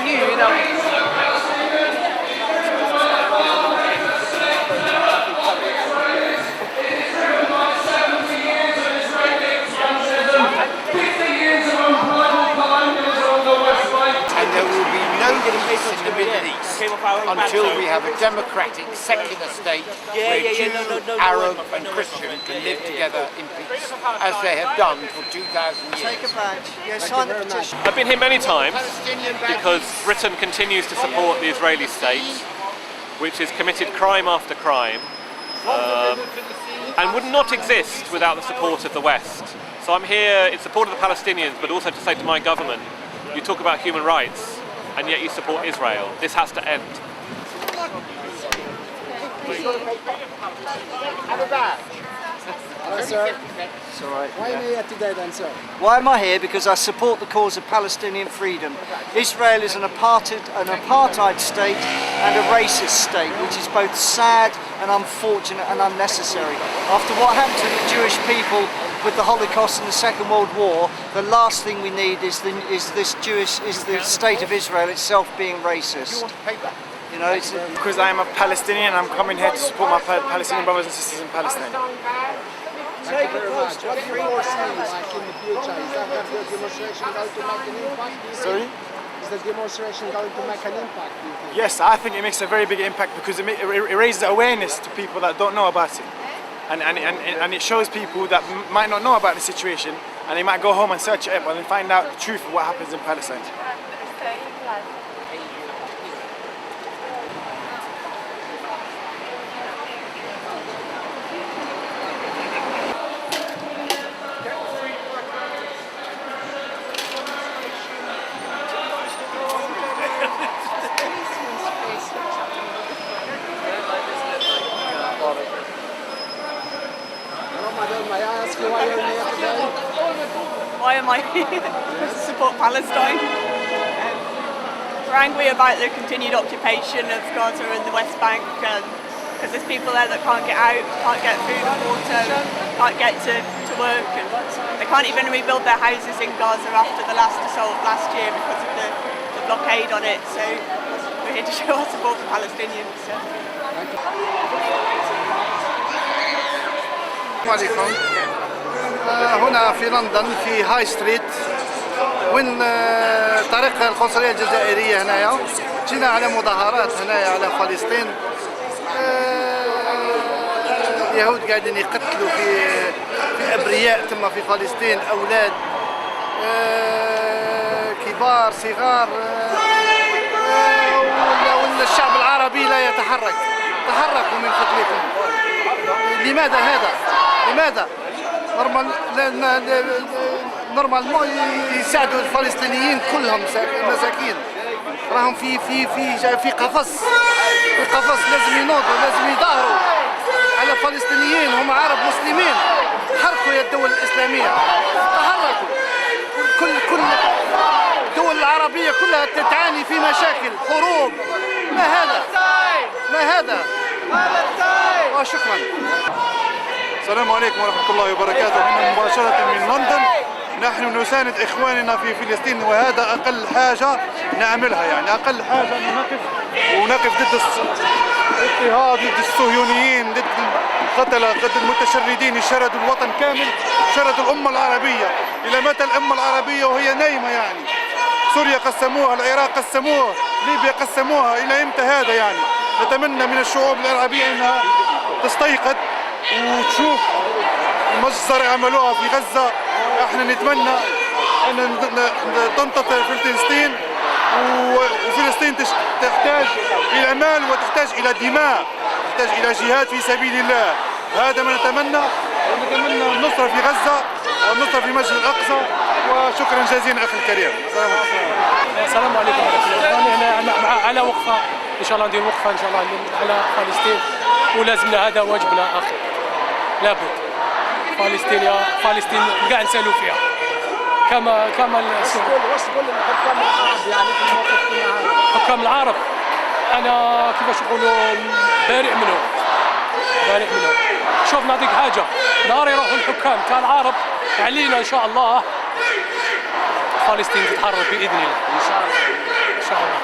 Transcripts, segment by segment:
nu. And there will be no peace in the Middle East until we have a democratic, secular state where Jew, Arab and Christian can live together in peace, as they have done for 2,000 years. Take a badge. Yeah, sign the petition. I've been here many times because Britain continues to support the Israeli state, which has committed crime after crime, and would not exist without the support of the West. So I'm here in support of the Palestinians, but also to say to my government, you talk about human rights, and yet you support Israel. This has to end. Hello, sir. It's all right. Why are you here today then, sir? Why am I here? Because I support the cause of Palestinian freedom. Israel is an apartheid state and a racist state, which is both sad and unfortunate and unnecessary. After what happened to the Jewish people with the Holocaust and the Second World War, the last thing we need is the state of Israel itself being racist. You know, it's because I am a Palestinian, I'm coming here to support my Palestinian brothers and sisters in Palestine. Take a post. What do you foresee, like in the future? Is that the demonstration going to make an impact? Sorry? Is the demonstration going to make an impact, do you think? Yes, I think it makes a very big impact because it raises awareness to people that don't know about it. And it shows people that might not know about the situation, and they might go home and search it up and find out the truth of what happens in Palestine. Why am I here? To support Palestine. We're angry about the continued occupation of Gaza and the West Bank, because there's people there that can't get out, can't get food and water, can't get to work, and they can't even rebuild their houses in Gaza after the last assault last year because of the blockade on it. So we're here to show our support for Palestinians. عليكم. هنا في لندن في هاي ستريت وين طريق القنصلية الجزائرية هنايا. جينا على مظاهرات هنايا على فلسطين. اليهود قاعدين يقتلوا في أبرياء ثم في فلسطين، أولاد كبار صغار، والشعب العربي لا يتحرك. تحركوا من فضلكم. لماذا هذا؟ لماذا؟ نورمالمون يساعدوا الفلسطينيين كلهم مساكين، راهم في قفص، لازم ينوضوا، لازم يظاهروا على الفلسطينيين، هم عرب مسلمين. حركوا يا الدول الإسلامية، تحركوا. كل الدول العربية كلها تعاني في مشاكل، حروب. ما هذا؟ وشكرا. السلام عليكم ورحمة الله وبركاته. هنا مباشرة من لندن، نحن نساند إخواننا في فلسطين، وهذا أقل حاجة نعملها. يعني أقل حاجة ونقف ضد الاضطهاد، ضد الصهيونيين، ضد القتلة، ضد المتشردين. شردوا الوطن كامل، شردوا الأمة العربية. إلى متى الأمة العربية وهي نايمة؟ يعني سوريا قسموها، العراق قسموها، ليبيا قسموها. إلى إمتى هذا؟ يعني نتمنى من الشعوب العربية أنها تستيقظ وتشوف مجزرة عملوها في غزة. احنا نتمنى ان تنتصر فلسطين، وفلسطين تحتاج الى مال وتحتاج الى دماء، تحتاج الى جهاد في سبيل الله. هذا ما نتمنى، ونتمنى النصرة في غزة والنصرة في مسجد الأقصى. وشكرا جزيلا اخي الكريم. السلام عليكم ورحمة الله. هنا على وقفة ان شاء الله، ندير وقفة ان شاء الله على فلسطين، ولازمنا، هذا واجبنا اخي، لابد. فلسطين كاع نسالوا فيها كما واش تقول للحكام العرب يعني في الموقف معاهم؟ حكام العرب انا كيفاش نقولوا بارئ منهم. شوف نعطيك حاجه، نهار يروحوا الحكام تاع العرب علينا ان شاء الله فلسطين تتحرر باذن الله. ان إن شاء الله.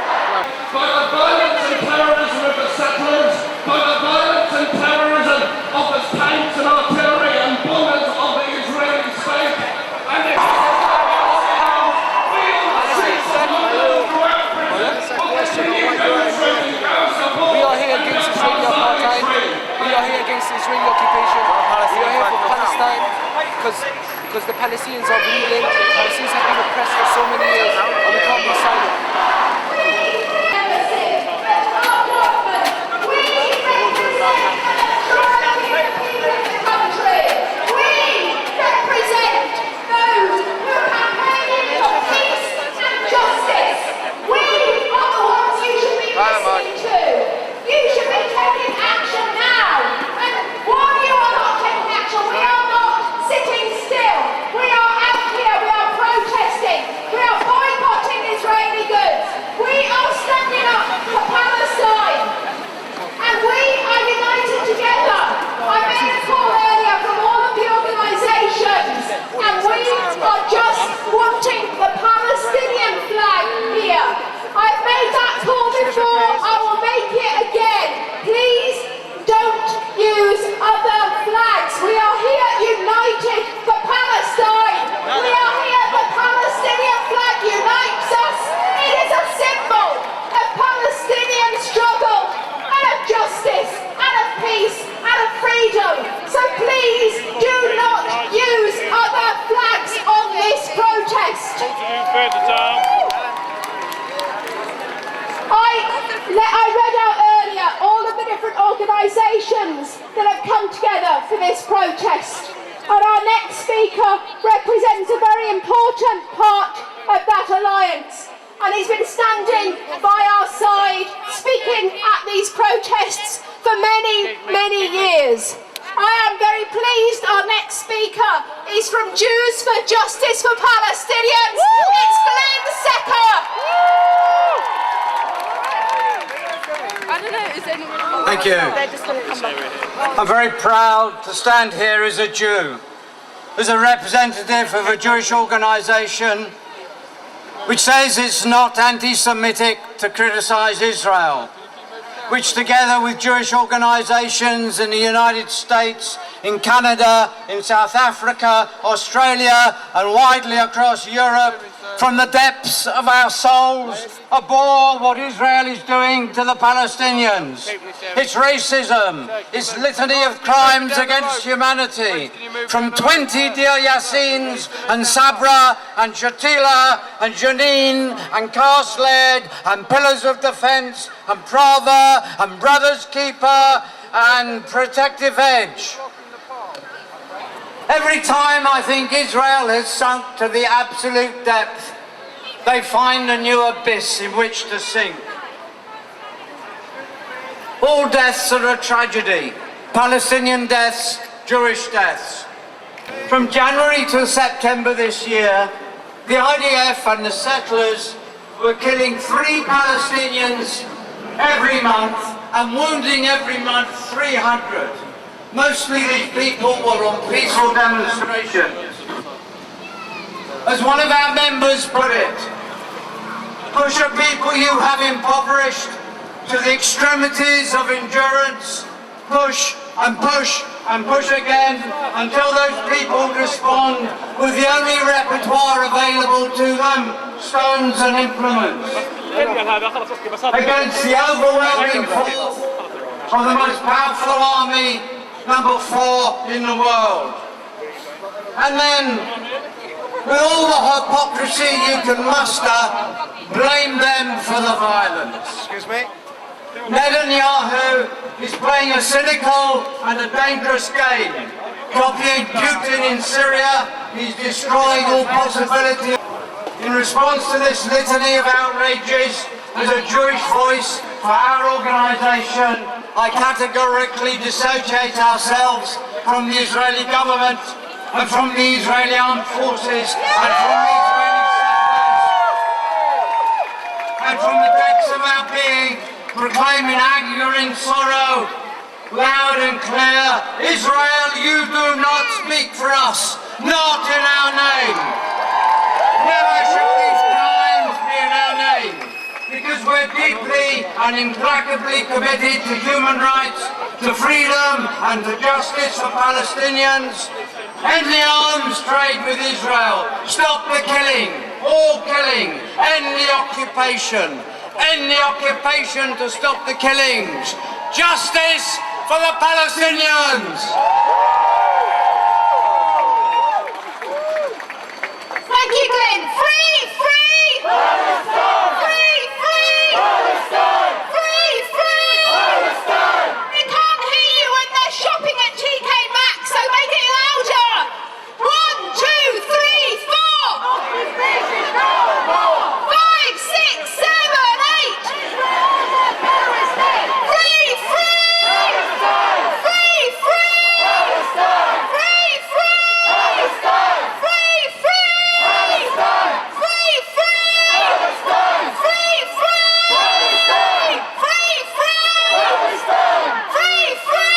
By the violence and terrorism of the settlers, by the violence and terrorism of the tanks and artillery and bombers of the Israeli state, and the We are here against Israeli apartheid. We are here against Israeli occupation. We are here for Palestine because the Palestinians are bleeding. Palestinians have been oppressed for so many years, and we can't be silent. I read out earlier all of the different organisations that have come together for this protest, and our next speaker represents a very important part of that alliance, and he's been standing by our side speaking at these protests for many, many years. I am very pleased our next speaker is from Jews for Justice for Palestinians. It's Glenn Secker. Thank you. I'm very proud to stand here as a Jew, as a representative of a Jewish organisation which says it's not anti-Semitic to criticise Israel, which together with Jewish organisations in the United States, in Canada, in South Africa, Australia and widely across Europe, from the depths of our souls, abhor what Israel is doing to the Palestinians. Its racism, its litany of crimes against humanity, from 20 Deir Yassins and Sabra and Shatila and Jenin and Karsled and Pillars of Defence and Prava and Brothers Keeper and Protective Edge. Every time I think Israel has sunk to the absolute depth, they find a new abyss in which to sink. All deaths are a tragedy. Palestinian deaths, Jewish deaths. From January to September this year, the IDF and the settlers were killing 3 Palestinians every month and wounding every month 300. Mostly these people were on peaceful demonstrations. As one of our members put it, push a people you have impoverished to the extremities of endurance, push and push and push again until those people respond with the only repertoire available to them, stones and implements, against the overwhelming force of the most powerful army, number 4 in the world. And then, with all the hypocrisy you can muster, blame them for the violence. Excuse me? Netanyahu is playing a cynical and a dangerous game. Copying Putin in Syria, he's destroying all possibility. In response to this litany of outrages, as a Jewish voice for our organisation, I categorically dissociate ourselves from the Israeli government and from the Israeli armed forces and from the Israeli settlers, and from the depths of our being, proclaiming anger and sorrow, loud and clear, Israel, you do not speak for us, not in our name. Never should these crimes be in our name, and implacably committed to human rights, to freedom and to justice for Palestinians. End the arms trade with Israel. Stop the killing, all killing. End the occupation. End the occupation to stop the killings. Justice for the Palestinians. Thank you, Glenn. Free, free! Palestine! Free, free! Palestine! Free, free! Palestine! They can't hear you when they're shopping at TK Maxx, so make it louder! 1, 2, 3, 4! Occupation no more! 5, 6, 7, 8! Free, free! Palestine! Free, free! Palestine! Free, free! Palestine! Free, free!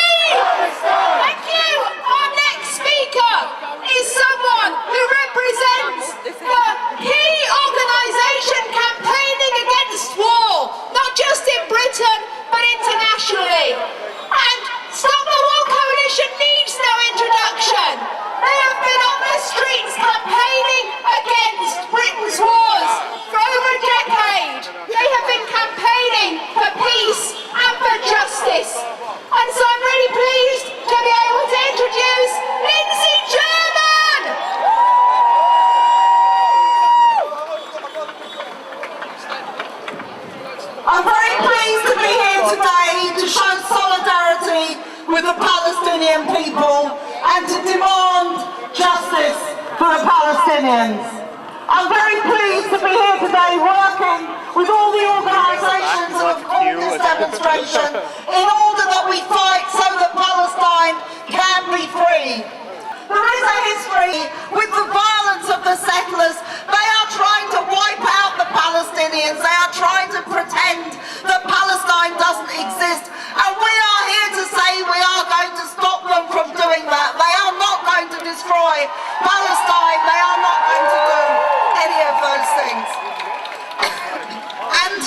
Internationally. And Stop the War Coalition needs no introduction. They have been on the streets campaigning against Britain's wars for over a decade. They have been campaigning for peace and for justice. And so I'm really pleased to be able to introduce Lindsay German. I'm very pleased to be here today to show solidarity with the Palestinian people and to demand justice for the Palestinians. I'm very pleased to be here today working with all the organisations that have called this demonstration in order that we fight so that Palestine can be free. There is a history with the violence of the settlers. They are trying to wipe out the Palestinians. They are trying to pretend that Palestine doesn't exist. And we are here to say we are going to stop them from doing that. They are not going to destroy Palestine. They are not going to do any of those things. And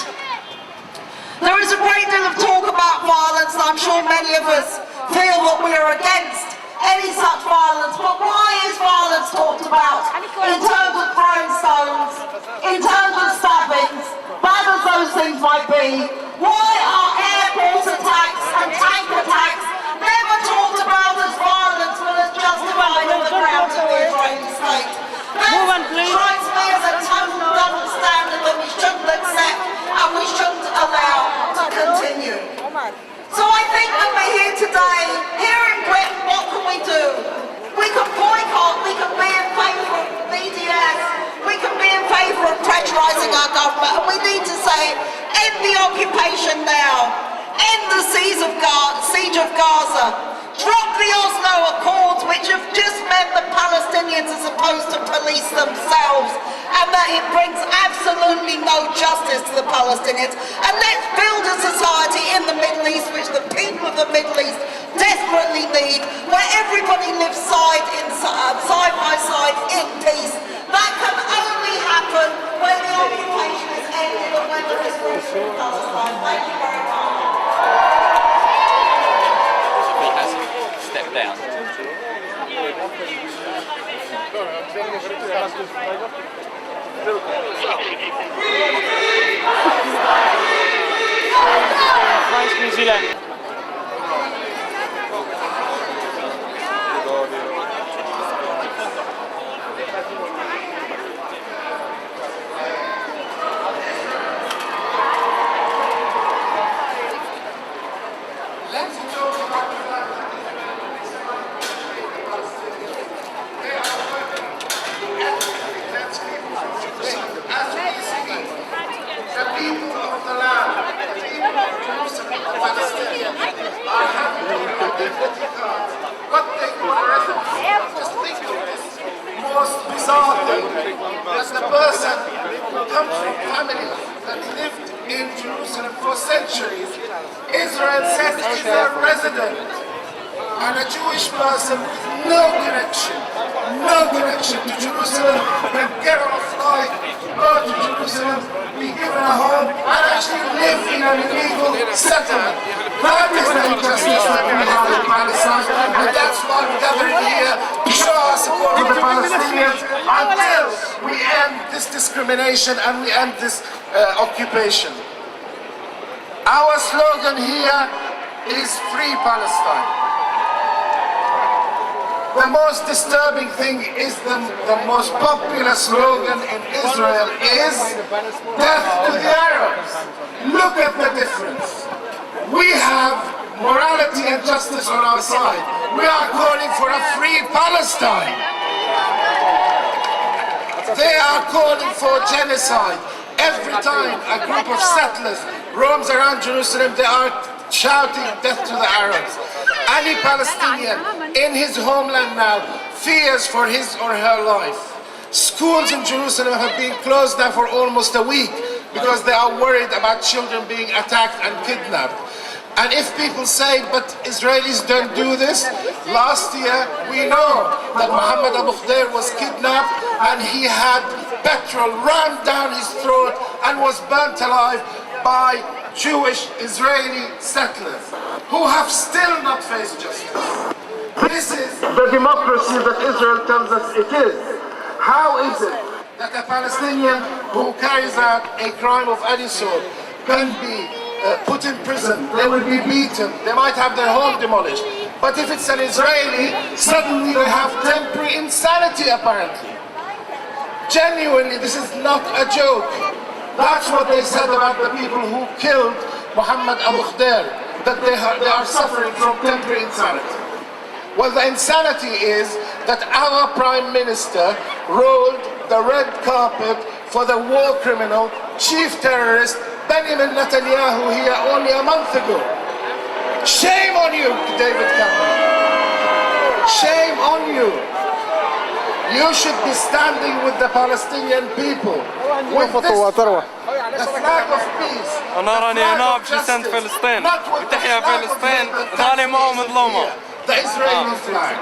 there is a great deal of talk about violence. I'm sure many of us feel that we are against any such violence, but why is violence talked about in terms of throwing stones, in terms of stabbings, bad as those things might be? Why are airport attacks and tank attacks never talked about as violence but as justified on the ground of the Israeli state? That strikes me as a total double standard that we shouldn't accept and we shouldn't allow to continue. So I think that we're here today, here in Britain, what can we do? We can boycott, we can be in favour of BDS, we can be in favour of pressurising our government, and we need to say, end the occupation now, end the siege of Gaza, drop the Oslo Accords, which have just meant that Palestinians are supposed to police themselves, and that it brings absolutely no justice to the Palestinians. And let's build a society in the Middle East, which the people of the Middle East desperately need, where everybody lives side by side in peace. That can only happen when the occupation is ended and when there is peace in Palestine. Thank you very much. He has stepped down. France, New Zealand. As the person who comes from family that lived in Jerusalem for centuries, Israel says is a resident, and a Jewish person with no connection to Jerusalem can get on a flight, go to Jerusalem, be given a home and actually live in an illegal settlement. That is the injustice that we have in Palestine, and that's why we're gathering here to show our support for the Palestinians until we end this discrimination and we end this occupation. Our slogan here is Free Palestine. The most disturbing thing is the most popular slogan in Israel is death to the Arabs. Look at the difference. We have morality and justice on our side. We are calling for a free Palestine. They are calling for genocide. Every time a group of settlers roams around Jerusalem, they are shouting death to the Arabs. Any Palestinian in his homeland now fears for his or her life. Schools in Jerusalem have been closed now for almost a week because they are worried about children being attacked and kidnapped. And if people say, but Israelis don't do this, last year we know that Mohammed Abu Khdeir was kidnapped and he had petrol rammed down his throat and was burnt alive by Jewish Israeli settlers who have still not faced justice. This is the democracy that Israel tells us it is. How is it that a Palestinian who carries out a crime of any sort can be put in prison, they will be beaten, they might have their home demolished. But if it's an Israeli, suddenly they have temporary insanity apparently. Genuinely, this is not a joke. That's what they said about the people who killed Mohammed Abu Khdeir, that they are suffering from temporary insanity. Well, the insanity is that our Prime Minister rolled the red carpet for the war criminal, chief terrorist, Benjamin Netanyahu here only a month ago. Shame on you, David Cameron. Shame on you. You should be standing with the Palestinian people. With the flag of peace. أنا راني هنا باش نساند فلسطين. تحيا فلسطين ظالمة ومظلومة. The Israeli flag.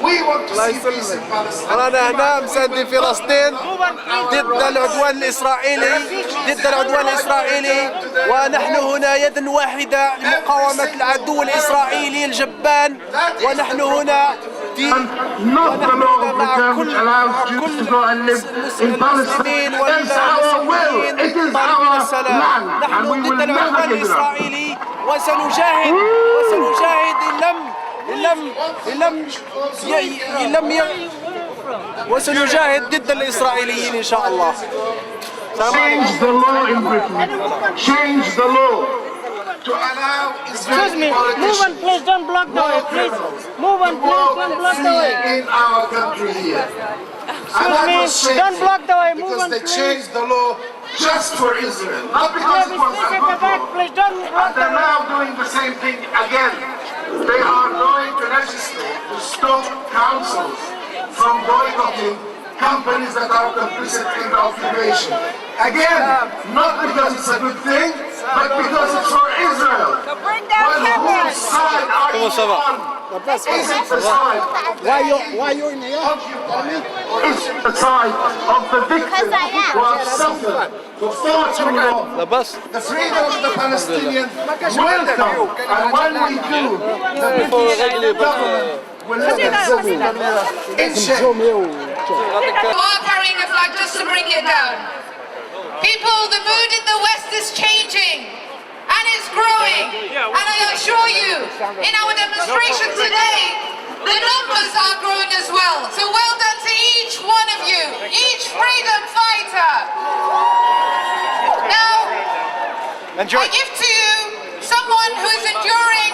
We want to see peace in Palestine. رانا هنا مساندين فلسطين ضد العدوان الإسرائيلي ونحن هنا يد واحدة لمقاومة العدو الإسرائيلي الجبان ونحن هنا مع كل المسلمين والمسيحيين طالبين السلام. نحن ضد العدوان الإسرائيلي وسنجاهد وسنجاهد ضد الإسرائيليين إن شاء الله. Change the law in Britain. Change the law to allow Israeli move on, please don't block the way, please. Move on, please don't block the way. In our country here. Excuse me, don't block the way, move because on, they please. changed the law just for Israel, not because it was a good law. Please don't block and they're now doing the same thing again. They are going to legislate to stop councils from boycotting companies that are complicit in the occupation. Again, not because it's a good thing, but because it's for Israel. Well, whose side are you on? Is it the side? Why you in here? Is it the side of the victims who have suffered for far too long? The freedom of the Palestinians will come, and when we do, the British government will let them in shame. You are carrying a flag just to bring it down. People, the mood in the West is changing and it's growing. And I assure you, in our demonstration today, the numbers are growing as well. So well done to each one of you, each freedom fighter. Now, I give to you someone who is enduring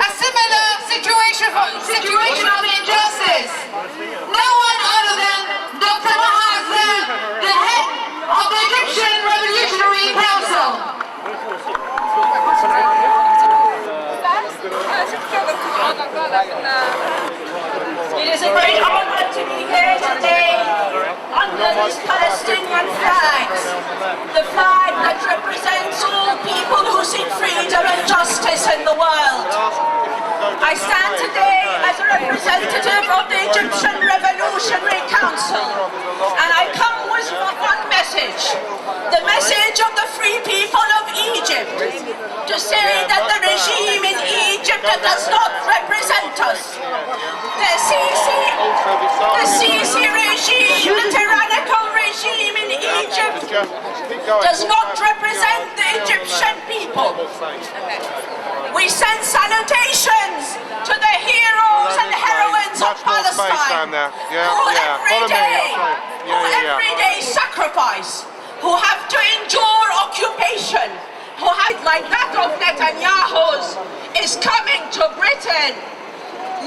a similar situation of injustice. No one other than Dr. Mahazer, the head of the Egyptian Revolutionary Council. It is a great honor to be here today under these Palestinian flags, the flag that represents all people who seek freedom and justice in the world. I stand today as a representative of the Egyptian Revolutionary Council, and I come with one message, the message of the say that the regime in Egypt does not represent us. The Sisi regime, the tyrannical regime in Egypt, does not represent the Egyptian people. We send salutations to the heroes and heroines of Palestine who every day sacrifice, who have to endure occupation, who have, like that of Netanyahu's, is coming to Britain.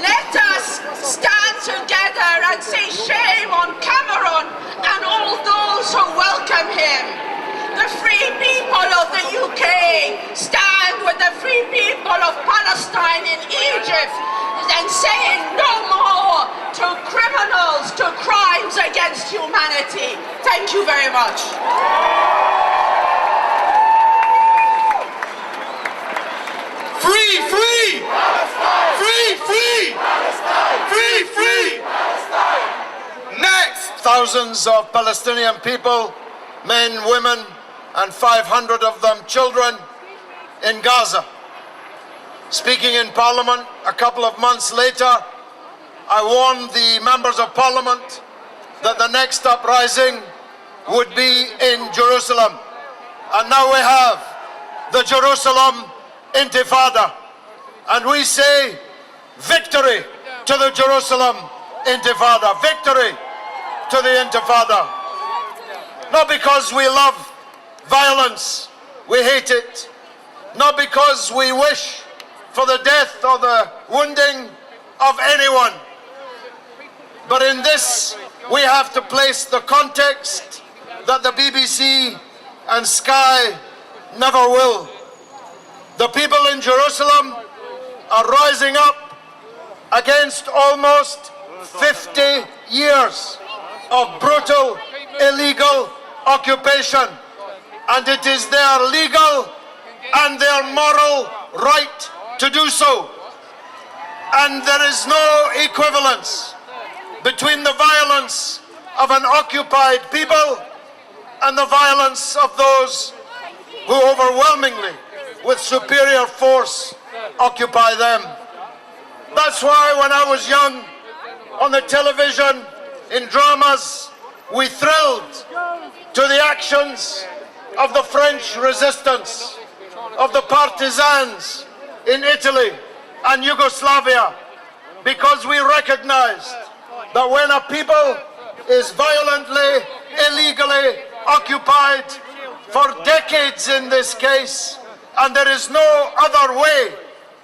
Let us stand together and say shame on Cameron and all those who welcome him. The free people of the UK stand with the free people of Palestine in Egypt and saying no more to criminals, to crimes against humanity. Thank you very much. Free, free! Free, free! Free, free! Next! Thousands of Palestinian people, men, women, and 500 of them children in Gaza. Speaking in Parliament a couple of months later, I warned the members of Parliament that the next uprising would be in Jerusalem. And now we have the Jerusalem Intifada. And we say victory to the Jerusalem Intifada, victory to the Intifada. Not because we love violence, we hate it. Not because we wish for the death or the wounding of anyone. But in this, we have to place the context that the BBC and Sky never will. The people in Jerusalem are rising up against almost 50 years of brutal, illegal occupation. And it is their legal and their moral right to do so. And there is no equivalence between the violence of an occupied people and the violence of those who overwhelmingly, with superior force, occupy them. That's why when I was young, on the television, in dramas, we thrilled to the actions of the French resistance, of the partisans in Italy and Yugoslavia, because we recognized that when a people is violently, illegally occupied for decades in this case, and there is no other way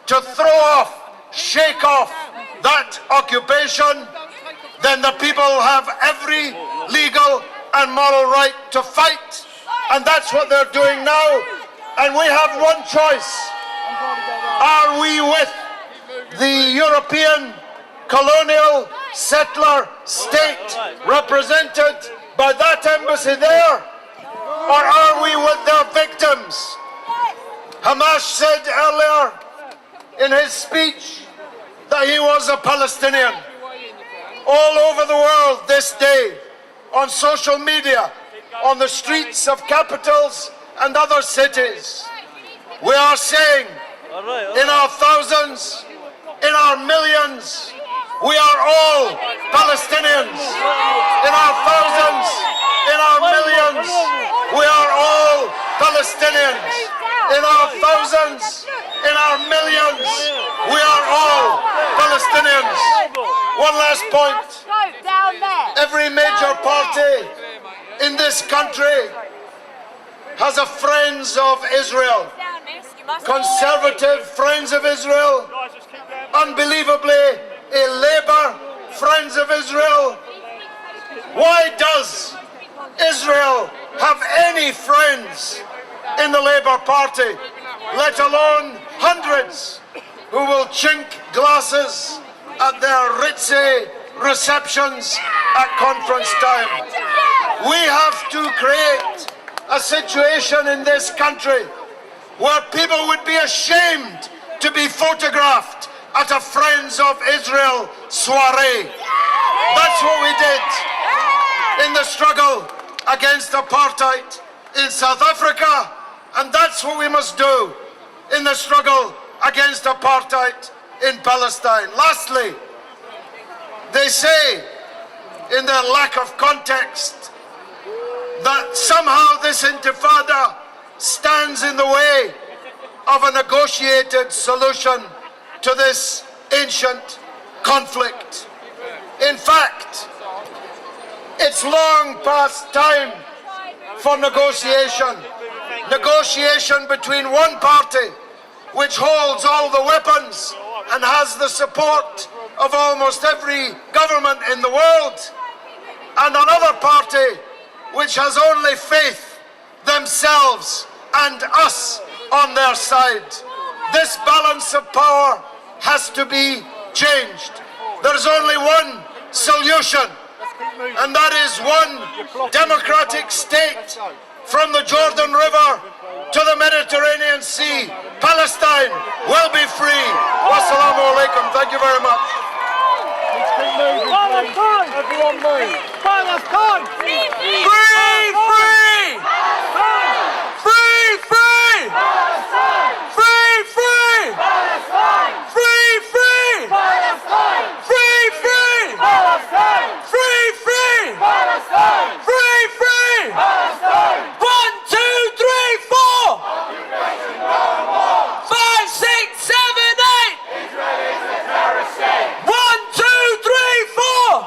to throw off, shake off that occupation, then the people have every legal and moral right to fight. And that's what they're doing now. And we have one choice. Are we with the European colonial settler state represented by that embassy there? Or are we with their victims? Hamas said earlier in his speech that he was a Palestinian. All over the world this day, on social media, on the streets of capitals and other cities, we are saying, in our thousands, in our millions, we are all Palestinians. In our thousands, in our millions, we are all Palestinians. In our thousands, in our millions, we are all Palestinians. One last point. Every major party in this country has a Friends of Israel. Conservative Friends of Israel, unbelievably a Labour Friends of Israel. Why does Israel have any friends in the Labour Party, let alone hundreds who will chink glasses at their ritzy receptions at conference time? We have to create a situation in this country where people would be ashamed to be photographed at a Friends of Israel soiree. That's what we did in the struggle against apartheid in South Africa, and that's what we must do in the struggle against apartheid in Palestine. Lastly, they say, in their lack of context, that somehow this intifada stands in the way of a negotiated solution to this ancient conflict. In fact, it's long past time for negotiation. Negotiation between one party, which holds all the weapons and has the support of almost every government in the world, and another party which has only faith, themselves and us on their side. This balance of power has to be changed. There's only one solution, and that is one democratic state from the Jordan River to the Mediterranean Sea. Palestine will be free. Wassalamu alaikum. Thank you very much. Everyone move. Palestine! Free! Free! Free! Free! Free! Palestine! Free! Free! Palestine! Free! Free! Palestine! Free! Free! Palestine! Free! Free! Palestine! Free! Free! Palestine! 1, 2, 3, 4! 5, 6, 7, 8! Israel is a terrorist state! 1, 2, 3, 4!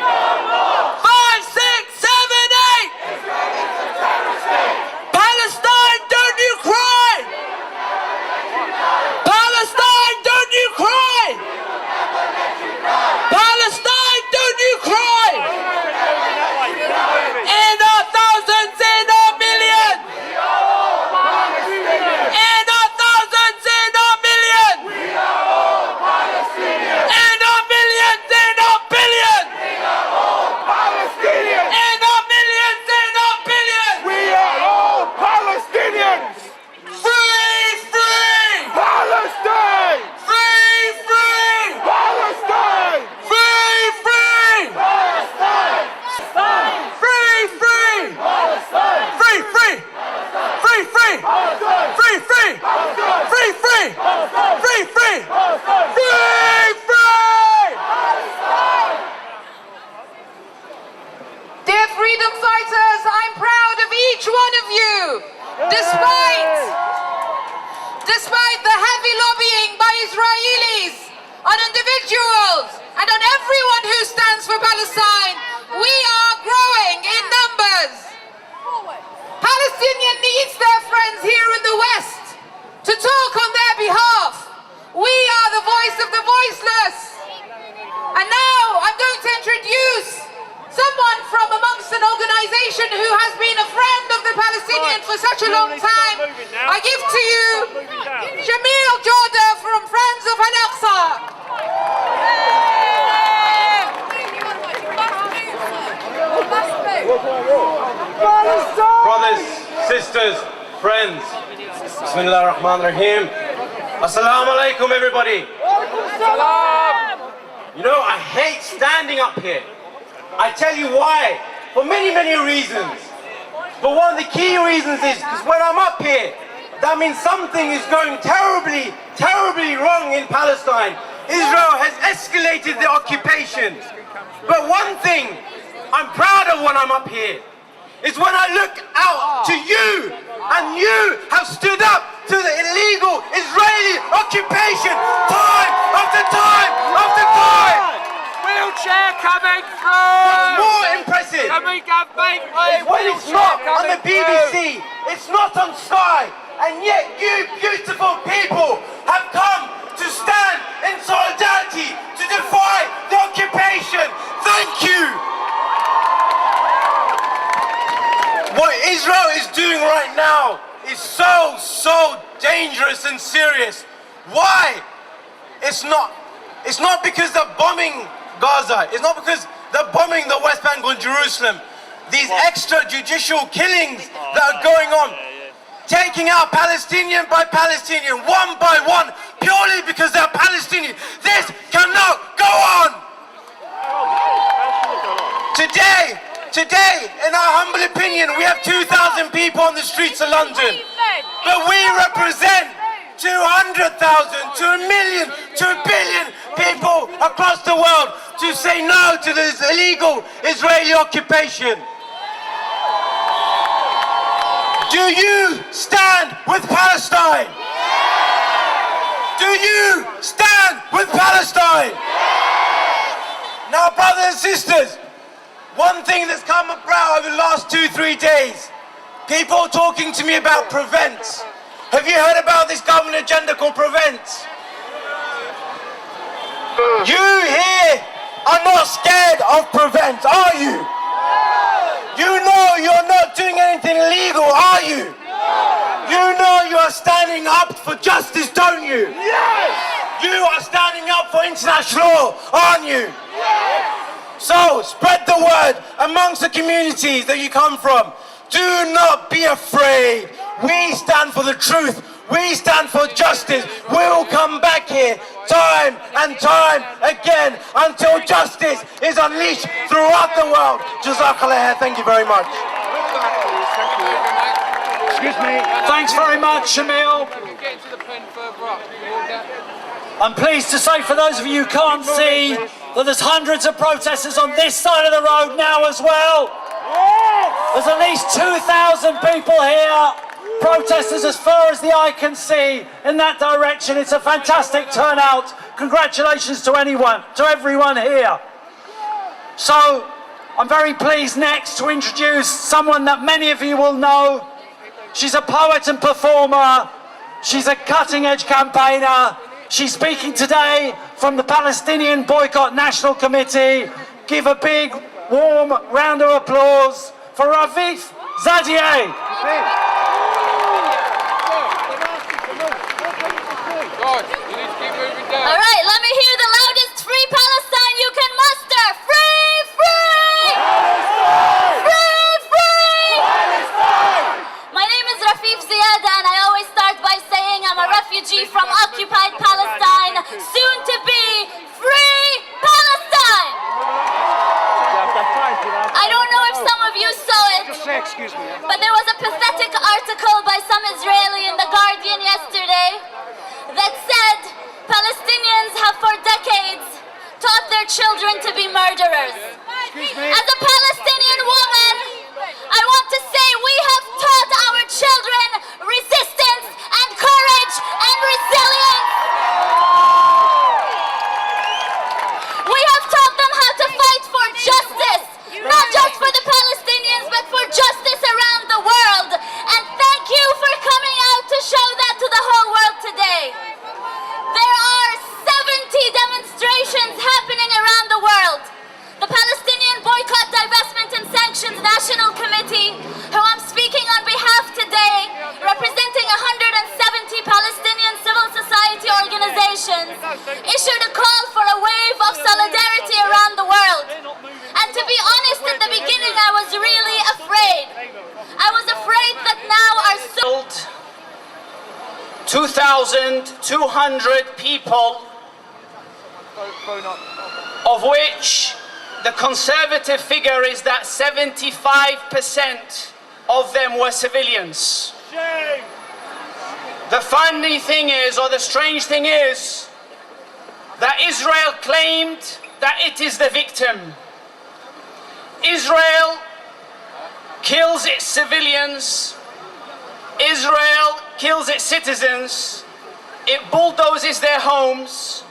5, 6, 7, 8! Israel is a terrorist state! Palestine, don't you cry! Palestine, don't you cry! Palestine, don't you cry! In our thousands, in our millions! In our thousands, in our millions! In our millions, in our billions! Palestinians! In our millions, in our billions! We are all Palestinians! Free, free! Palestine! Free, free! Palestine! Free, free! Palestine! Free, free! Palestine! Free, free! Free, free! Palestine! Free, free! Palestine! Free, free! Palestine! Free, free! Palestine! Free, free! Dear freedom fighters, I'm proud of each one of you. Despite the heavy lobbying by Israelis on individuals and on everyone who stands for Palestine, we are growing in numbers. Palestinian needs their friends here in the West to talk on their behalf. We are the voice of the voiceless. And now I'm going to introduce someone from amongst an organization who has been a friend of the Palestinians for such a long time. I give to you Jamil Jordan from Friends of Al-Aqsa. Brothers, sisters, friends, Bismillah ar-Rahman ar-Rahim. Assalamu alaikum, everybody. You know, I hate standing up here. I tell you why, for many, many reasons. But one of the key reasons is because when I'm up here, that means something is going terribly, terribly wrong in Palestine. Israel has escalated the occupation. But one thing I'm proud of when I'm up here is when I look out to you, and you have stood up to the illegal Israeli occupation time after time after time. Wheelchair coming through! What's more impressive Can we get is when it's not on the BBC, it's not on Sky, and yet you beautiful people have come to stand in solidarity to defy the occupation. Thank you! What Israel is doing right now is so dangerous and serious. Why? It's not because they're bombing Gaza. It's not because they're bombing the West Bank or Jerusalem. These extrajudicial killings that are going on, taking out Palestinian by Palestinian, one by one, purely because they're Palestinian. This cannot go on. Today, in our humble opinion, we have 2,000 people on the streets of London. But we represent 200,000, 2 million, 2 billion people across the world to say no to this illegal Israeli occupation. Do you stand with Palestine? Do you stand with Palestine? Now, brothers and sisters, one thing that's come about over the last 2-3 days, people talking to me about prevent. Have you heard about this government agenda called prevent? You here are not scared of prevent, are you? You know you're not doing anything illegal, are you? You know you are standing up for justice, don't you? Yes! You are standing up for international law, aren't you? Yes! So, spread the word amongst the communities that you come from. Do not be afraid. We stand for the truth. We stand for justice. We will come back here time and time again until justice is unleashed throughout the world. Jazakallah, thank you very much. Excuse me. Thanks very much, Shamil. I'm pleased to say, for those of you who can't see, that there's hundreds of protesters on this side of the road now as well. There's at least 2,000 people here, protesters as far as the eye can see in that direction. It's a fantastic turnout. Congratulations to everyone here. So, I'm very pleased next to introduce someone that many of you will know. She's a poet and performer. She's a cutting-edge campaigner. She's speaking today from the Palestinian Boycott National Committee. Give a big, warm round of applause for Rafif Zadieh. All right, let me hear the loudest free Palestine you can muster. Free, free! Free, free! My name is Rafif Zadieh, and I always start by saying I'm a refugee from occupied Palestine, soon to be free Palestine! I don't know if some of you saw it, but there was a pathetic article by some Israeli in The Guardian yesterday that said Palestinians have for decades taught their children to be murderers. As a Palestinian woman, I want to say we have taught our children resistance and courage and resilience. We have taught them how to fight for justice, not just for the Palestinians, but for justice around the world. And thank you for coming out to show that to the whole world today. There are 70 demonstrations happening around the world. The Palestinian Boycott, Divestment and Sanctions National Committee, who I'm speaking on behalf today, representing 170 Palestinian civil society organizations, issued a call for a wave of solidarity around the world. And to be honest, at the beginning I was really afraid. I was afraid that now our 2,200 people, of which the conservative figure is that 75% of them were civilians. Shame. The funny thing is, or the strange thing is, that Israel claimed that it is the victim. Israel kills its civilians. Israel kills its citizens. It bulldozes their homes.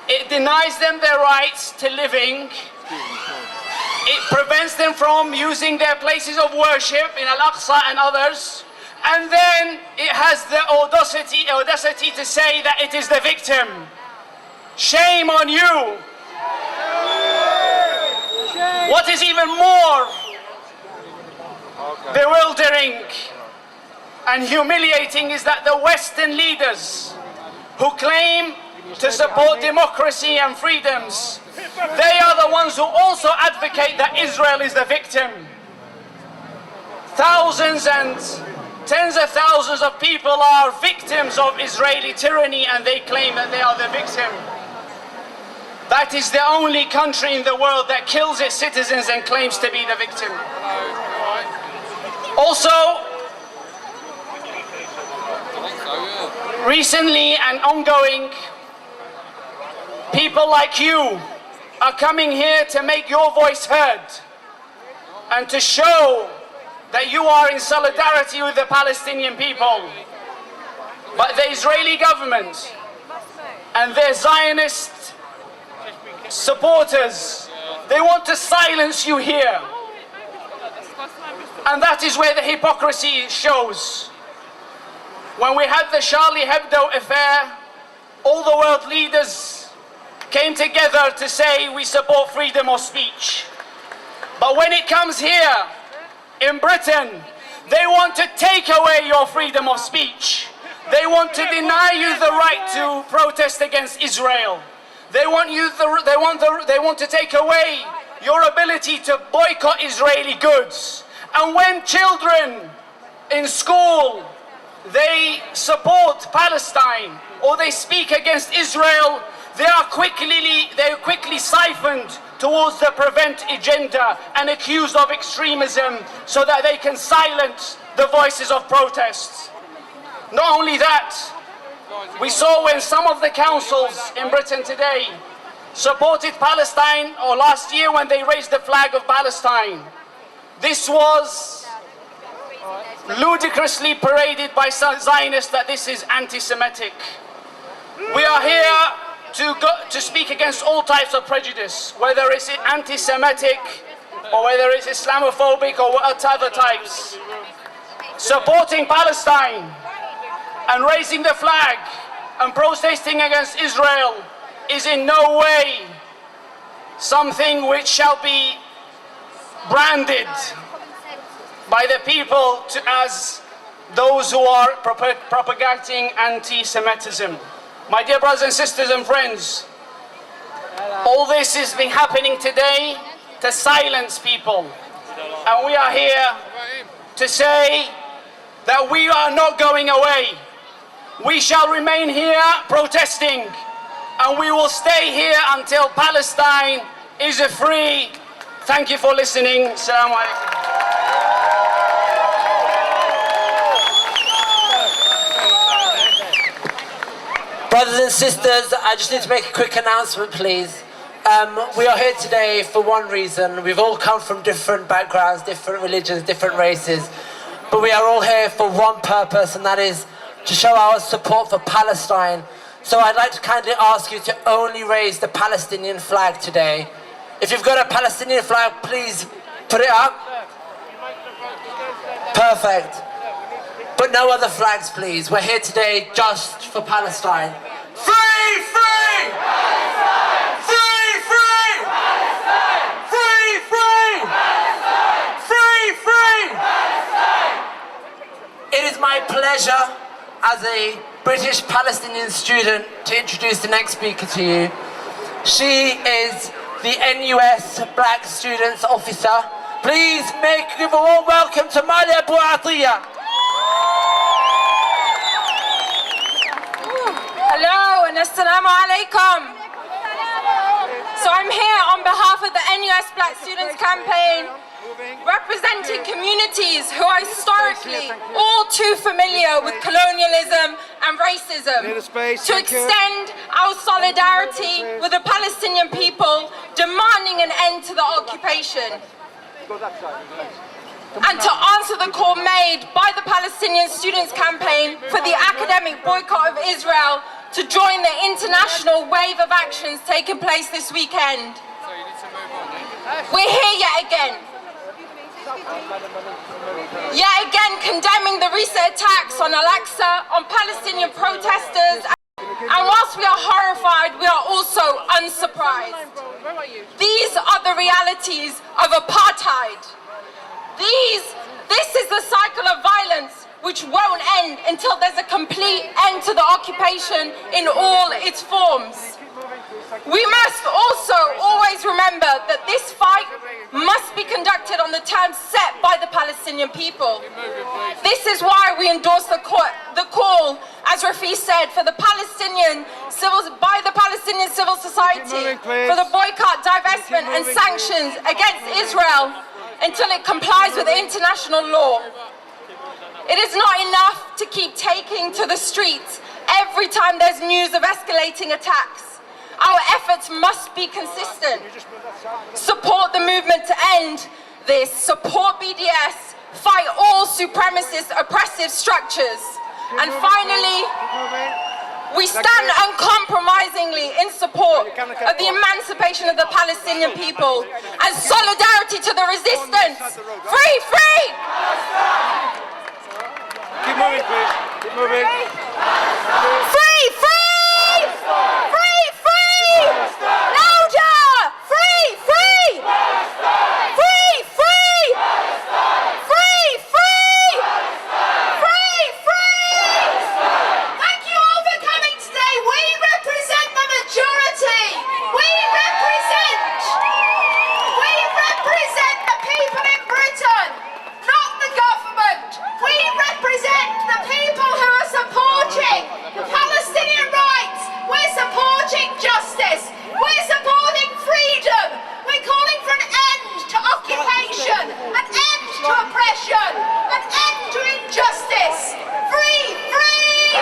It denies them their rights to living. It prevents them from using their places of worship in Al-Aqsa and others. And then it has the audacity to say that it is the victim. Shame on you. What is even more bewildering and humiliating is that the Western leaders who claim to support democracy and freedoms, they are the ones who also advocate that Israel is the victim. Thousands and tens of thousands of people are victims of Israeli tyranny, and they claim that they are the victim. That is the only country in the world that kills its citizens and claims to be the victim. Also, Recently and ongoing, people like you are coming here to make your voice heard and to show that you are in solidarity with the Palestinian people. But the Israeli government and their Zionist supporters, they want to silence you here. And that is where the hypocrisy shows. When we had the Charlie Hebdo affair, all the world leaders came together to say we support freedom of speech. But when it comes here, in Britain, they want to take away your freedom of speech. They want to deny you the right to protest against Israel. They want to take away your ability to boycott Israeli goods. And when children in school, they support Palestine or they speak against Israel, they are quickly siphoned towards the prevent agenda and accused of extremism so that they can silence the voices of protests. Not only that, we saw when some of the councils in Britain today supported Palestine, or last year when they raised the flag of Palestine. This was ludicrously paraded by Zionists that this is anti-Semitic. We are here to speak against all types of prejudice, whether it's anti-Semitic or whether it's Islamophobic or other types. Supporting Palestine and raising the flag and protesting against Israel is in no way something which shall be branded by the people as those who are propagating anti-Semitism. My dear brothers and sisters and friends, all this has been happening today to silence people. And we are here to say that we are not going away. We shall remain here protesting, and we will stay here until Palestine is free. Thank you for listening. Assalamu alaikum. Brothers and sisters, I just need to make a quick announcement, please. We are here today for one reason. We've all come from different backgrounds, different religions, different races, but we are all here for one purpose, and that is to show our support for Palestine. So I'd like to kindly ask you to only raise the Palestinian flag today. If you've got a Palestinian flag, please put it up. Perfect. But no other flags, please. We're here today just for Palestine. Free, free! Palestine! Free, free! Palestine! Free, free! Palestine! Free, free! Palestine! It is my pleasure as a British Palestinian student to introduce the next speaker to you. She is the NUS Black Students Officer. Please give a warm welcome to Mali Abu Atiyah. Hello and assalamu alaikum. So I'm here on behalf of the NUS Black Students Campaign, representing communities who are historically all too familiar with colonialism and racism, to extend our solidarity with the Palestinian people demanding an end to the occupation, and to answer the call made by the Palestinian Students Campaign for the academic boycott of Israel to join the international wave of actions taking place this weekend. We're here yet again condemning the recent attacks on Al-Aqsa, on Palestinian protesters, and whilst we are horrified, we are also unsurprised. These are the realities of apartheid. This is the cycle of violence which won't end until there's a complete end to the occupation in all its forms. We must also always remember that this fight must be conducted on the terms set by the Palestinian people. This is why we endorse the call, as Rafi said, by the Palestinian civil society for the boycott, divestment and sanctions against Israel until it complies with international law. It is not enough to keep taking to the streets every time there's news of escalating attacks. Our efforts must be consistent. Support the movement to end this, support BDS, fight all supremacist oppressive structures. And finally, we stand uncompromisingly in support of the emancipation of the Palestinian people and solidarity to the resistance. Free, free! Keep moving, please. Keep moving. Free, free! Free, free! Louder! Free, free! Free, free! Free, free! Free, free! Thank you all for coming today. We represent the majority. We represent the people in Britain, not the government. We represent the people who are supporting Palestinian rights. We're supporting justice. We're supporting freedom. We're calling for an end to occupation, an end to oppression, an end to injustice. Free, free!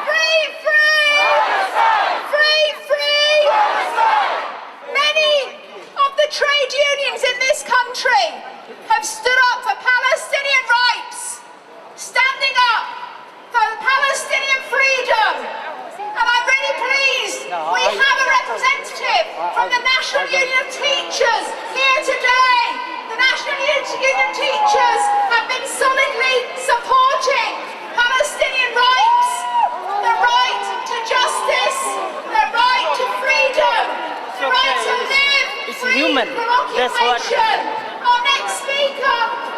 Free, free! Free, free! Many of the trade unions in this country have stood up for Palestinian rights, standing up for Palestinian freedom. And I'm really pleased we have a representative from the National Union of Teachers here today. The National Union of Teachers have been solidly supporting Palestinian rights, the right to justice, the right to freedom, the right to live free from occupation. Our next speaker